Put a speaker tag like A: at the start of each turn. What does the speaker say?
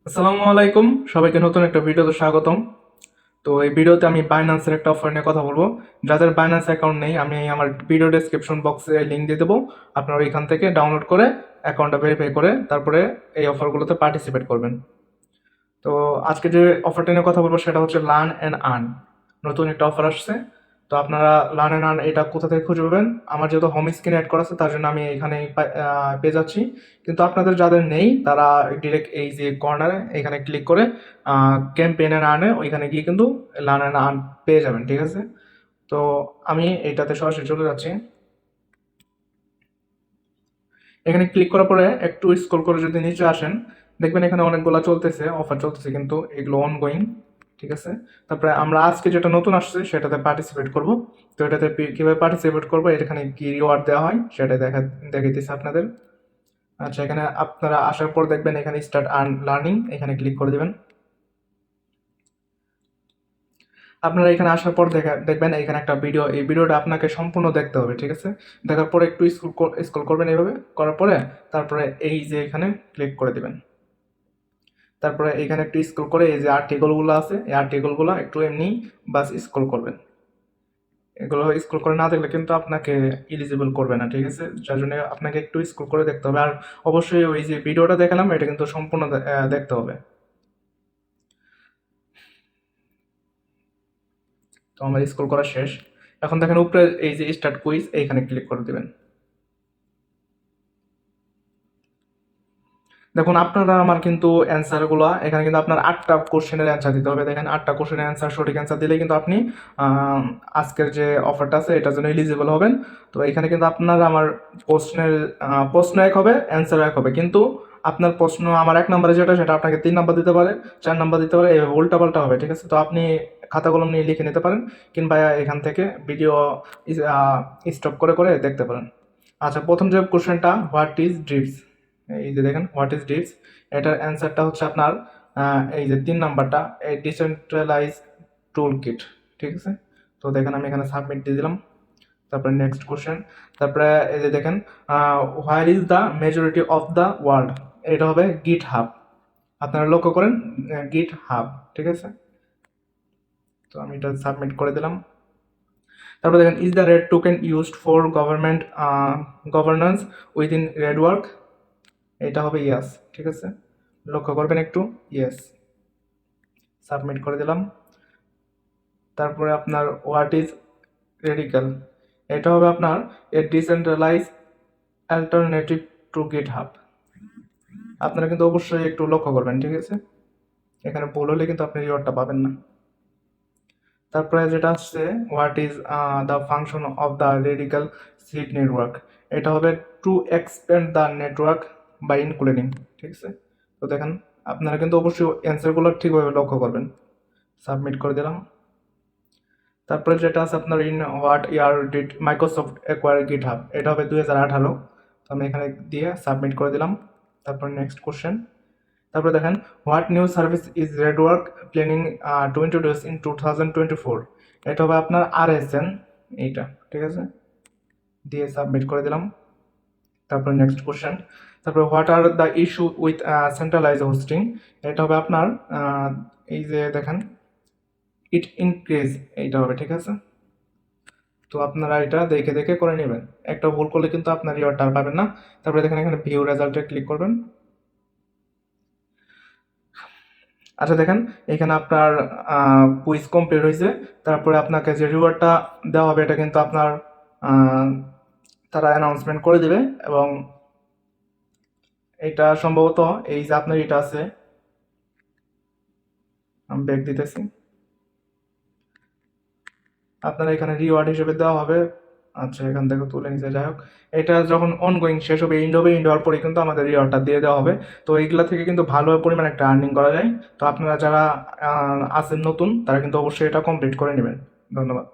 A: আসসালামু আলাইকুম, সবাইকে নতুন একটা ভিডিওতে স্বাগতম। তো এই ভিডিওতে আমি বাইন্যান্সের একটা অফার নিয়ে কথা বলবো। যাদের বাইন্যান্স অ্যাকাউন্ট নেই, আমি আমার ভিডিও ডেসক্রিপশন বক্সে লিঙ্ক দিয়ে দেবো। আপনারা এখান থেকে ডাউনলোড করে অ্যাকাউন্টটা ভেরিফাই করে তারপরে এই অফারগুলোতে পার্টিসিপেট করবেন। তো আজকে যে অফারটা নিয়ে কথা বলবো সেটা হচ্ছে লার্ন অ্যান্ড আর্ন। নতুন একটা অফার আসছে। তো আপনারা লার্ন অ্যান্ড আর্ন এটা কোথা থেকে খুঁজে পাবেন? আমার যেহেতু হোম স্ক্রিনে অ্যাড করা আছে তার জন্য আমি এখানে পেয়ে যাচ্ছি। কিন্তু আপনাদের যাদের নেই তারা ডিরেক্ট এই যে কর্নারে এখানে ক্লিক করে ক্যাম্পেইন অ্যান্ড আর্নে ওইখানে গিয়ে কিন্তু লার্ন অ্যান্ড আর্ন পেয়ে যাবেন, ঠিক আছে? তো আমি এইটাতে সরাসরি চলে যাচ্ছি। এখানে ক্লিক করার পরে একটু স্ক্রল করে যদি নিচে আসেন, দেখবেন এখানে অনেকগুলো চলতেছে, অফার চলতেছে, কিন্তু এগুলো অনগোয়িং, ঠিক আছে? তারপরে আমরা আজকে যেটা নতুন আসছে সেটাতে পার্টিসিপেট করব। তো এটাতে কীভাবে পার্টিসিপেট করবো, এখানে কি রিওয়ার্ড দেওয়া হয় সেটা দেখাইতেছে আপনাদের। আচ্ছা, এখানে আপনারা আসার পর দেখবেন এখানে স্টার্ট আর্ন লার্নিং, এখানে ক্লিক করে দেবেন। আপনারা এখানে আসার পর দেখবেন এখানে একটা ভিডিও, এই ভিডিওটা আপনাকে সম্পূর্ণ দেখতে হবে, ঠিক আছে? দেখার পরে একটু স্ক্রল করবেন এইভাবে, করার পরে তারপরে এই যে এখানে ক্লিক করে দিবেন। তারপরে এখানে একটু স্ক্রল করে এই যে আর্টিকেলগুলো আছে, এই আর্টিকেলগুলো একটু এমনি বাস স্ক্রল করবেন। এগুলো স্ক্রল করে না দেখলে কিন্তু আপনাকে এলিজিবল করবে না, ঠিক আছে? যার জন্য আপনাকে একটু স্ক্রল করে দেখতে হবে। আর অবশ্যই ওই যে ভিডিওটা দেখালাম এটা কিন্তু সম্পূর্ণ দেখতে হবে। তো আমার স্ক্রল করা শেষ। এখন দেখেন উপরে এই যে স্টার্ট কুইজ, এইখানে ক্লিক করে দিবেন। দেখুন আপনারা আমার কিন্তু অ্যান্সারগুলো এখানে কিন্তু আপনার 8টা কোশ্চেনের অ্যান্সার দিতে হবে। দেখেন 8টা কোশ্চেনের অ্যান্সার, সঠিক অ্যান্সার দিলেই কিন্তু আপনি আজকের যে অফারটা আছে এটার জন্য এলিজিবল হবেন। তো এখানে কিন্তু আপনারা আমার প্রশ্ন এক হবে, অ্যান্সার এক হবে, কিন্তু আপনার প্রশ্ন আমার 1 নম্বরে যেটা সেটা আপনাকে 3 নম্বর দিতে পারে, 4 নম্বর দিতে পারে, এভাবে উল্টাপাল্টা হবে, ঠিক আছে? তো আপনি খাতা কলম নিয়ে লিখে নিতে পারেন, কিংবা এখান থেকে ভিডিও স্টপ করে করে দেখতে পারেন। আচ্ছা, প্রথম যে কোশ্চেনটা, হোয়াট ইজ ড্রিপস? এই যে দেখেন হোয়াট ইজ ডিপস, এটার অ্যান্সারটা হচ্ছে আপনার এই যে 3 নাম্বারটা, এই ডিসেন্ট্রালাইজ টুল কিট, ঠিক আছে? তো দেখেন আমি এখানে সাবমিট দিয়ে দিলাম। তারপরে নেক্সট কোশ্চেন। তারপরে এই যে দেখেন where is the majority of the world, এটা হবে গিট হাব। আপনারা লক্ষ্য করেন গিট হাব, ঠিক আছে? তো আমি এটা সাবমিট করে দিলাম। তারপর দেখেন is the red token used for government governance within Redwork, এটা হবে ইয়াস, ঠিক আছে? লক্ষ্য করবেন একটু, ইয়েস, সাবমিট করে দিলাম। তারপরে আপনার হোয়াট ইজ রেডিক্যাল, এটা হবে আপনার এ ডিসেন্ট্রালাইজ অ্যাল্টারনেটিভ টু গিট হাব। আপনারা কিন্তু অবশ্যই একটু লক্ষ্য করবেন, ঠিক আছে? এখানে ভুল হলে কিন্তু আপনি রিওয়ার্ডটা পাবেন না। তারপরে যেটা আসছে what is the function of the radical seed network, এটা হবে to expand the network by including, ঠিক আছে? তো দেখেন আপনারা কিন্তু অবশ্যই অ্যান্সারগুলো ঠিকভাবে লক্ষ্য করবেন। সাবমিট করে দিলাম। তারপরে যেটা আছে আপনার in what year did Microsoft acquire গিট হাব, এটা হবে 2018। তো আমি এখানে দিয়ে সাবমিট করে দিলাম। তারপর নেক্সট কোশ্চেন। তারপরে দেখেন what new service is Redwork planning to introduce in 2024, এটা হবে আপনার RSN, এইটা, ঠিক আছে? দিয়ে সাবমিট করে দিলাম। তারপর নেক্সট কোশ্চেন। তারপরে what are the issue with centralise hosting, এটা হবে আপনার এই যে দেখেন ইট ইনক্রিজ, এইটা হবে, ঠিক আছে? তো আপনারা এটা দেখে দেখে করে নেবেন, একটা ভুল করলে কিন্তু আপনার রিওয়ার্ডটা পাবেন না। তারপরে দেখেন এখানে ভিউ রেজাল্টে ক্লিক করবেন। আচ্ছা দেখেন এখানে আপনার কুইজ কমপ্লিট হয়েছে। তারপরে আপনাকে যে রিওয়ার্ডটা দেওয়া হবে এটা কিন্তু আপনার আহ, তারা অ্যানাউন্সমেন্ট করে দিবে। এবং এটা সম্ভবত এই যে আপনার এটা আছে, আমি ব্যাক দিতেছি, আপনারা এখানে রিওয়ার্ড হিসেবে দেওয়া হবে। আচ্ছা, এখান থেকে তুলে নিতে, যাই হোক, এটা যখন অনগোয়িং শেষ হবে, ইন্ড হওয়ার পরে কিন্তু আমাদের রিওয়ার্ডটা দিয়ে দেওয়া হবে। তো এইগুলা থেকে কিন্তু ভালো পরিমাণে একটা আর্নিং করা যায়। তো আপনারা যারা আছেন নতুন তারা কিন্তু অবশ্যই এটা কমপ্লিট করে নেবেন। ধন্যবাদ।